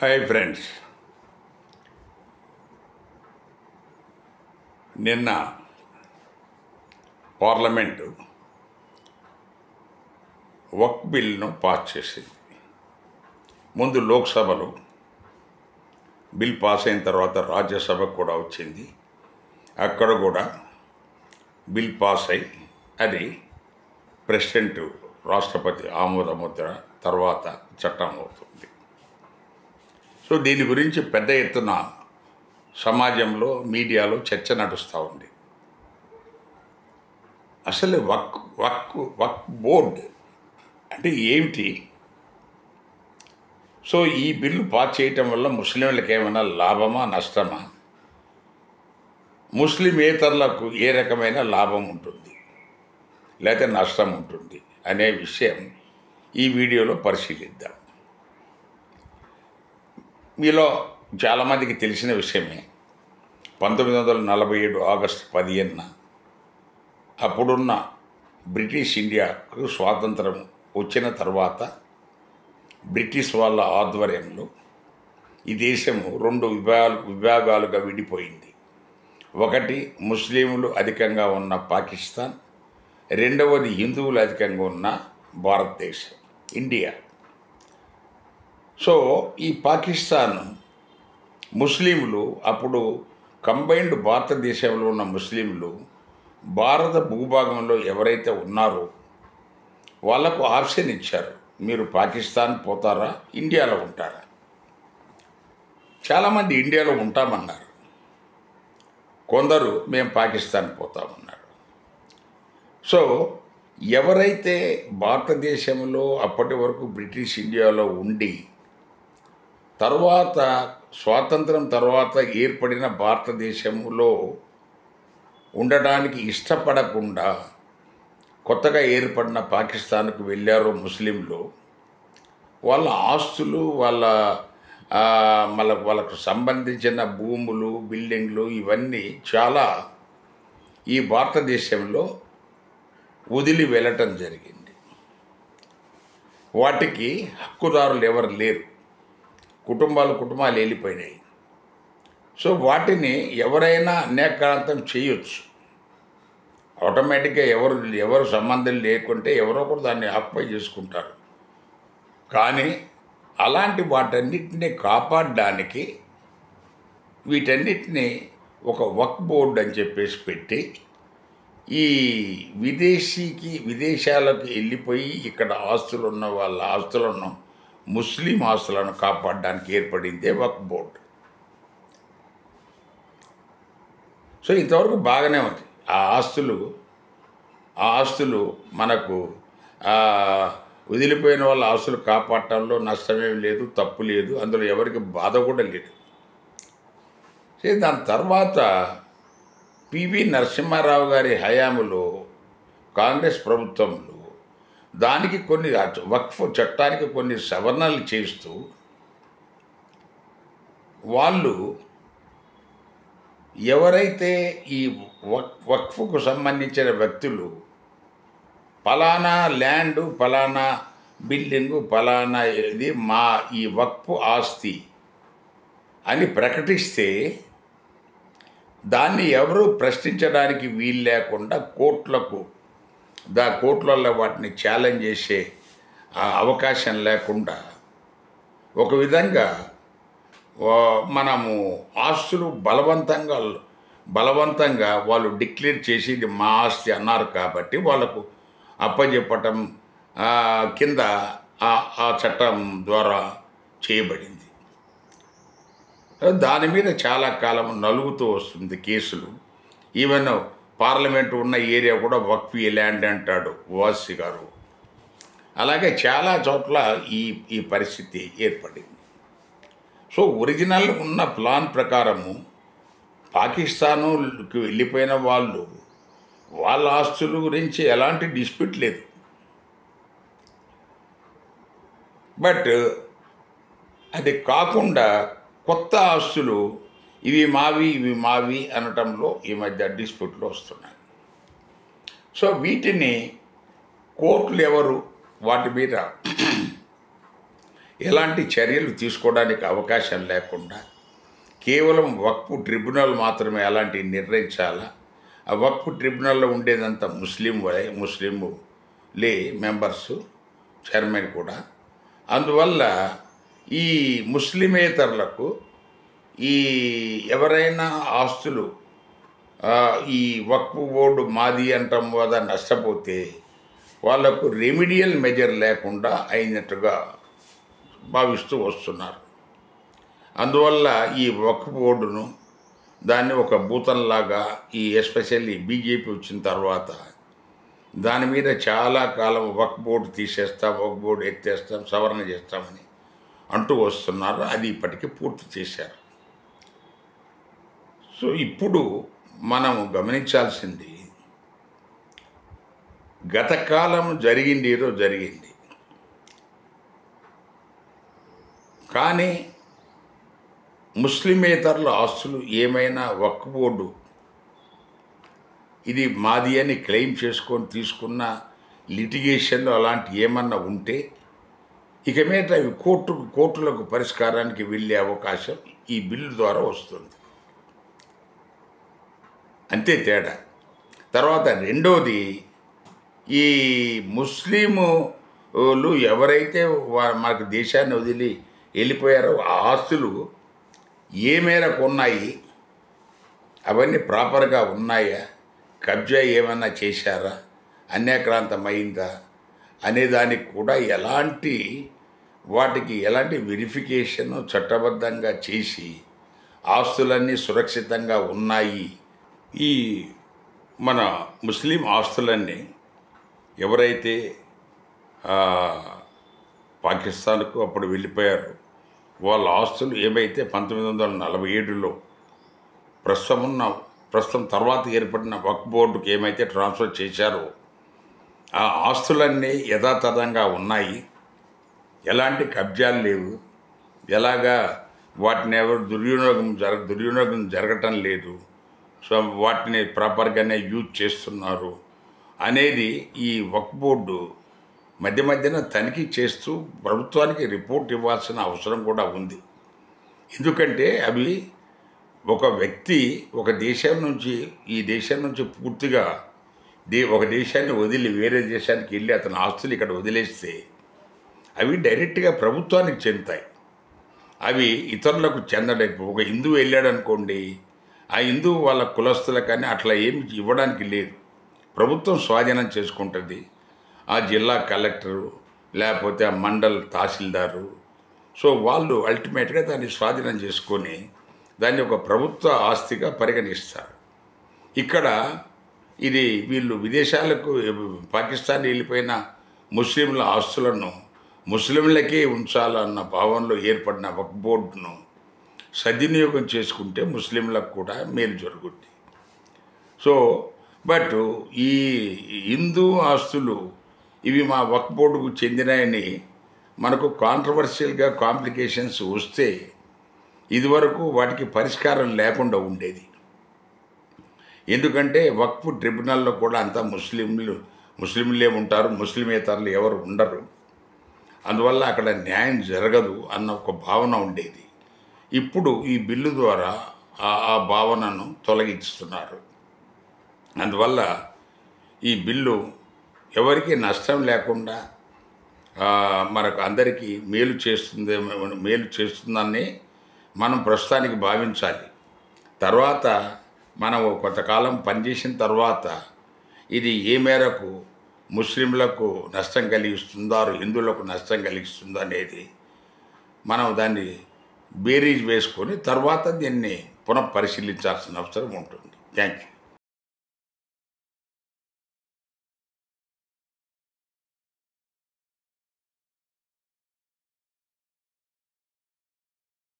Hi friends, నిన్న parliament వక్ఫ్ బిల్లును pass చేసింది. ముందు లోక్సభలో బిల్ పాస్ అయిన తర్వాత రాజ్యసభకు కూడా వచ్చింది. అక్కడ కూడా బిల్ పాస్ అయి అది ప్రెసిడెంట్ రాష్ట్రపతి ఆమోదముద్ర తర్వాత చట్టం అవుతుంది. సో దీని గురించి పెద్ద ఎత్తున సమాజంలో మీడియాలో చర్చ నడుస్తూ ఉంది. అసలు వక్ఫ్ బోర్డ్ అంటే ఏమిటి? సో ఈ బిల్లు పాస్ చేయటం వల్ల ముస్లింలకు ఏమైనా లాభమా నష్టమా? ముస్లిమేతరులకు ఏ రకమైన లాభం ఉంటుంది లేకపోతే నష్టం ఉంటుంది అనే విషయం ఈ వీడియోలో పరిశీలిద్దాం. మీలో చాలామందికి తెలిసిన విషయమే, 1947 ఆగస్టు 15న అప్పుడున్న బ్రిటిష్ ఇండియాకు స్వాతంత్రం వచ్చిన తర్వాత బ్రిటిష్ వాళ్ళ ఆధ్వర్యంలో ఈ దేశము 2 విభాగాలుగా విడిపోయింది. ఒకటి ముస్లింలు అధికంగా ఉన్న పాకిస్తాన్, రెండవది హిందువులు అధికంగా ఉన్న భారతదేశం, ఇండియా. సో ఈ పాకిస్తాన్ ముస్లింలు అప్పుడు కంబైన్డ్ భారతదేశంలో ఉన్న ముస్లింలు భారత భూభాగంలో ఎవరైతే ఉన్నారో వాళ్లకు ఆప్షన్ ఇచ్చారు, మీరు పాకిస్తాన్ పోతారా ఇండియాలో ఉంటారా? చాలామంది ఇండియాలో ఉంటామన్నారు, కొందరు మేము పాకిస్తాన్ పోతామన్నారు. సో ఎవరైతే భారతదేశంలో అప్పటి వరకు బ్రిటిష్ ఇండియాలో ఉండి తర్వాత స్వాతంత్రం తర్వాత ఏర్పడిన భారతదేశంలో ఉండడానికి ఇష్టపడకుండా కొత్తగా ఏర్పడిన పాకిస్తాన్కు వెళ్ళారు ముస్లింలు, వాళ్ళ ఆస్తులు వాళ్ళకు సంబంధించిన భూములు బిల్డింగ్లు ఇవన్నీ చాలా ఈ భారతదేశంలో వదిలి వెళ్ళటం జరిగింది. వాటికి హక్కుదారులు ఎవరు లేరు, కుటుంబాలు వెళ్ళిపోయినాయి. సో వాటిని ఎవరైనా అన్యాక్రాంతం చేయొచ్చు. ఆటోమేటిక్గా ఎవరు సంబంధం లేకుంటే ఎవరో ఒకరు దాన్ని ఆక్యుపై చేసుకుంటారు. కానీ అలాంటి వాటన్నిటిని కాపాడడానికి వీటన్నిటిని ఒక వక్ఫ్ బోర్డు అని చెప్పేసి పెట్టి ఈ విదేశాలకు వెళ్ళిపోయి ఇక్కడ ఆస్తులు ఉన్న వాళ్ళ ఆస్తులను, ముస్లిం ఆస్తులను కాపాడడానికి ఏర్పడిందే వక్ఫ్ బోర్డు. సో ఇంతవరకు బాగానే ఉంది. ఆ ఆస్తులు మనకు వదిలిపోయిన వాళ్ళ ఆస్తులు కాపాడటంలో నష్టమేం లేదు, తప్పు లేదు, అందులో ఎవరికి బాధ కూడా లేదు. దాని తర్వాత పివి నరసింహారావు గారి హయాంలో కాంగ్రెస్ ప్రభుత్వంలో దానికి కొన్ని వక్ఫ్ చట్టానికి కొన్ని సవరణలు చేస్తూ వాళ్ళు ఎవరైతే ఈ వక్ఫ్కు సంబంధించిన వ్యక్తులు పలానా ల్యాండు, పలానా బిల్డింగు, పలానా ఇది మా ఈ వక్ఫ్ ఆస్తి అని ప్రకటిస్తే దాన్ని ఎవరు ప్రశ్నించడానికి వీలు లేకుండా కోర్టులలో వాటిని ఛాలెంజ్ చేసే అవకాశం లేకుండా ఒక విధంగా మనము ఆస్తులు బలవంతంగా వాళ్ళు డిక్లేర్ చేసి ఇది మా ఆస్తి అన్నారు కాబట్టి వాళ్ళకు అప్పచెప్పటం కింద ఆ చట్టం ద్వారా చేయబడింది. దాని మీద చాలా కాలం నలుగుతూ వస్తుంది కేసులు. ఈవెన్ పార్లమెంటు ఉన్న ఏరియా కూడా వక్ఫ్ ల్యాండ్ అంటాడు ఓవైసీ గారు. అలాగే చాలా చోట్ల ఈ పరిస్థితి ఏర్పడింది. సో ఒరిజినల్ ఉన్న ప్లాన్ ప్రకారము పాకిస్తానుకి వెళ్ళిపోయిన వాళ్ళ ఆస్తుల గురించి ఎలాంటి డిస్ప్యూట్ లేదు. బట్ అది కాకుండా కొత్త ఆస్తులు ఇవి మావి అనటంలో ఈ మధ్య డిస్ప్యూట్లు వస్తున్నాయి. సో వీటిని కోర్టులు ఎవరు వాటి మీద ఎలాంటి చర్యలు తీసుకోవడానికి అవకాశం లేకుండా కేవలం వక్ఫ్ ట్రిబ్యునల్ మాత్రమే అలాంటివి నిర్ణయించాలా. ఆ వక్ఫ్ ట్రిబ్యునల్లో ఉండేదంతా ముస్లింలే మెంబర్సు, చైర్మన్ కూడా. అందువల్ల ఈ ముస్లిమేతరులకు ఈ ఎవరైనా ఆస్తులు ఈ వక్ఫ్ బోర్డు మాది అంటాం వల్ల నష్టపోతే వాళ్లకు రెమిడియల్ మెజర్ లేకుండా అయినట్టుగా భావిస్తూ వస్తున్నారు. అందువల్ల ఈ వక్ఫ్ బోర్డును దాన్ని ఒక భూతంలాగా ఎస్పెషల్లీ బీజేపీ వచ్చిన తర్వాత దాని మీద చాలా కాలం వక్ఫ్ బోర్డు తీసేస్తాం, వక్ఫ్ బోర్డు ఎత్తేస్తాం, సవరణ చేస్తామని అంటూ వస్తున్నారు. అది ఇప్పటికీ పూర్తి చేశారు. సో ఇప్పుడు మనం గమనించాల్సింది, గత కాలం జరిగింది ఏదో జరిగింది, కానీ ముస్లిమేతరుల ఆస్తులు ఏమైనా వక్ఫ్ బోర్డు ఇది మాది అని క్లెయిమ్ చేసుకొని తీసుకున్న లిటిగేషన్లో అలాంటి ఏమన్నా ఉంటే ఇక మీద అవి కోర్టులకు పరిష్కారానికి వెళ్ళే అవకాశం ఈ బిల్లు ద్వారా వస్తుంది. అంతే తేడా. తర్వాత రెండోది, ఈ ముస్లిములు ఎవరైతే మనకు దేశాన్ని వదిలి వెళ్ళిపోయారో ఆ ఆస్తులు ఏ మేరకు ఉన్నాయి, అవన్నీ ప్రాపర్గా ఉన్నాయా, కబ్జా ఏమన్నా చేశారా, అన్యాక్రాంతమైందా అనే దానికి కూడా వాటికి ఎలాంటి వెరిఫికేషన్ చట్టబద్ధంగా చేసి ఆస్తులన్నీ సురక్షితంగా ఉన్నాయి. ఈ మన ముస్లిం ఆస్తులన్నీ ఎవరైతే పాకిస్తాన్కు అప్పుడు వెళ్ళిపోయారో వాళ్ళ ఆస్తులు ఏవైతే 1947లో ప్రస్తుతం తర్వాత ఏర్పడిన వక్ఫ్ బోర్డుకి ఏమైతే ట్రాన్స్ఫర్ చేశారో ఆ ఆస్తులన్నీ యథాతథంగా ఉన్నాయి. ఎలాంటి కబ్జాలు లేవు, ఎలాగా వాటిని ఎవరు దుర్వినియోగం జరగటం లేదు. సో వాటిని ప్రాపర్గానే యూజ్ చేస్తున్నారు అనేది ఈ వక్ఫ్ బోర్డు మధ్యన తనిఖీ చేస్తూ ప్రభుత్వానికి రిపోర్ట్ ఇవ్వాల్సిన అవసరం కూడా ఉంది. ఎందుకంటే అవి ఒక వ్యక్తి ఒక దేశం నుంచి ఈ దేశం నుంచి పూర్తిగా ఒక దేశాన్ని వదిలి వేరే దేశానికి వెళ్ళి అతని ఆస్తులు ఇక్కడ వదిలేస్తే అవి డైరెక్ట్గా ప్రభుత్వానికి చెందుతాయి. అవి ఇతరులకు చెందడం. ఒక హిందువు వెళ్ళాడు అనుకోండి, ఆ హిందువు వాళ్ళ కులస్తులకు కానీ అట్లా ఏమి ఇవ్వడానికి లేదు. ప్రభుత్వం స్వాధీనం చేసుకుంటుంది. ఆ జిల్లా కలెక్టరు లేకపోతే ఆ మండల్ తహసీల్దారు, సో వాళ్ళు అల్టిమేట్గా దాన్ని స్వాధీనం చేసుకొని దాన్ని ఒక ప్రభుత్వ ఆస్తిగా పరిగణిస్తారు. ఇక్కడ ఇది వీళ్ళు విదేశాలకు పాకిస్తాన్ వెళ్ళిపోయిన ముస్లింల ఆస్తులను ముస్లింలకే ఉంచాలన్న భావనలో ఏర్పడిన వక్ఫ్ బోర్డును సద్వినియోగం చేసుకుంటే ముస్లింలకు కూడా మేలు జరుగుద్ది. సో బట్ ఈ హిందూ ఆస్తులు ఇవి మా వక్ఫ్ బోర్డుకు చెందినాయని మనకు కాంట్రవర్షియల్గా కాంప్లికేషన్స్ వస్తే ఇదివరకు వాటికి పరిష్కారం లేకుండా ఉండేది. ఎందుకంటే వక్ఫ్ ట్రిబ్యునల్లో కూడా అంతా ముస్లింలే ఉంటారు, ముస్లిమేతరులు ఎవరు ఉండరు. అందువల్ల అక్కడ న్యాయం జరగదు అన్న ఒక భావన ఉండేది. ఇప్పుడు ఈ బిల్లు ద్వారా ఆ భావనను తొలగిస్తున్నారు. అందువల్ల ఈ బిల్లు ఎవరికి నష్టం లేకుండా మనకు అందరికీ మేలు చేస్తుందని మనం ప్రస్తుతానికి భావించాలి. తర్వాత మనం కొంతకాలం పనిచేసిన తర్వాత ఇది ఏ మేరకు ముస్లింలకు నష్టం కలిగిస్తుందో హిందువులకు నష్టం కలిగిస్తుందో అనేది మనం దాన్ని బేరీజ్ వేసుకొని తర్వాత దీన్ని పునఃపరిశీలించాల్సిన అవసరం ఉంటుంది. Thank you.